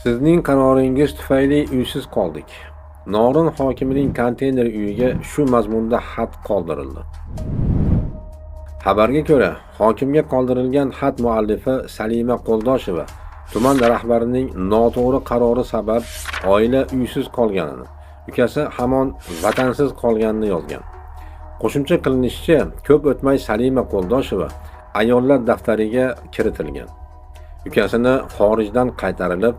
Sizning qaroringiz tufayli uysiz qoldik. Norin hokimining konteyner uyiga shu mazmunda xat qoldirildi. Xabarga ko'ra, hokimga qoldirilgan xat muallifi Salima Qo'ldosheva tuman rahbarining noto'g'ri qarori sabab oila uysiz qolganini, ukasi hamon vatansiz qolganini yozgan. Qo'shimcha qilinishicha, ko'p o'tmay Salima Qo'ldosheva ayollar daftariga kiritilgan. Ukasini xorijdan qaytarilib,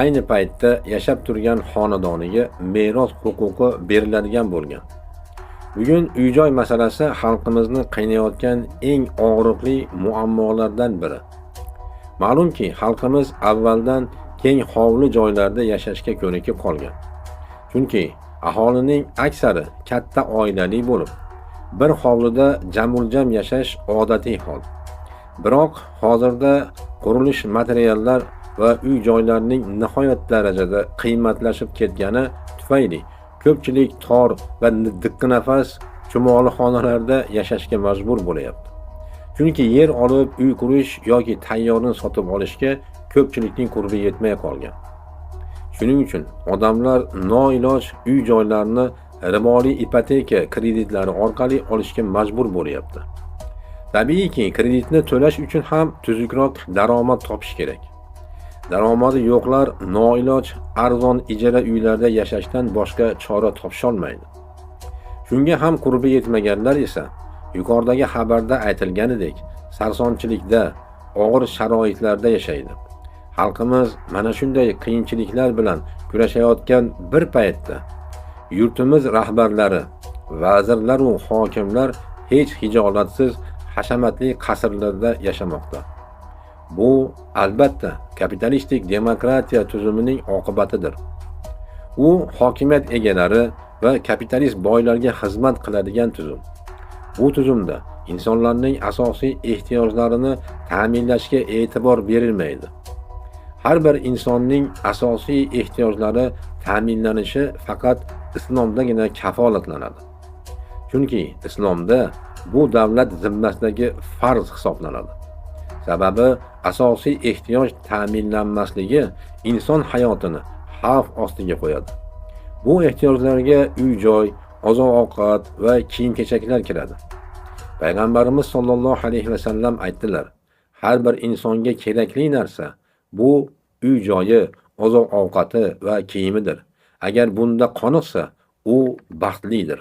ayni paytda yashab turgan xonadoniga meros huquqi beriladigan bo'lgan. Bugun uy-joy masalasi xalqimizni qiynayotgan eng og'riqli muammolardan biri. Ma'lumki, xalqimiz avvaldan keng hovli joylarda yashashga ko'nikib qolgan. Chunki aholining aksari katta oilali bo'lib, bir hovlida jamuljam yashash odatiy hol. Biroq hozirda qurilish materiallar va uy-joylarning nihoyat darajada qiymatlashib ketgani tufayli ko'pchilik tor va diqqinafas chumolixonalarda yashashga majbur bo'layapti. Chunki yer olib uy qurish yoki tayyorni sotib olishga ko'pchilikning qurbi yetmay qolgan. Shuning uchun odamlar noiloj uy-joylarni riboli ipoteka kreditlari orqali olishga majbur bo'layapti. Tabiiyki, kreditni to'lash uchun ham tuzukroq daromad topish kerak. Daromadi yo'qlar noiloj arzon ijara uylarda yashashdan boshqa chora topisholmaydi. Shunga ham qurbi yetmaganlar esa yuqoridagi xabarda aytilganidek sarsonchilikda, og'ir sharoitlarda yashaydi. Xalqimiz mana shunday qiyinchiliklar bilan kurashayotgan bir paytda yurtimiz rahbarlari, vazirlar va hokimlar hech hijolatsiz hashamatli qasrlarda yashamoqda. Bu albatta kapitalistik demokratiya tuzumining oqibatidir. U hokimiyat egalari va kapitalist boylarga xizmat qiladigan tuzum. Bu tuzumda insonlarning asosiy ehtiyojlarini ta'minlashga e'tibor berilmaydi. Har bir insonning asosiy ehtiyojlari ta'minlanishi faqat islomdagina kafolatlanadi. Chunki islomda bu davlat zimmasidagi farz hisoblanadi. Sababi asosiy ehtiyoj ta'minlanmasligi inson hayotini xavf ostiga qo'yadi. Bu ehtiyojlarga uy-joy, oziq-ovqat va kiyim-kechaklar kiradi. Payg'ambarimiz sollallohu alayhi va sallam aytdilar: har bir insonga kerakli narsa bu uy-joyi, oziq-ovqati va kiyimidir. Agar bunda qoniqsa, u baxtlidir.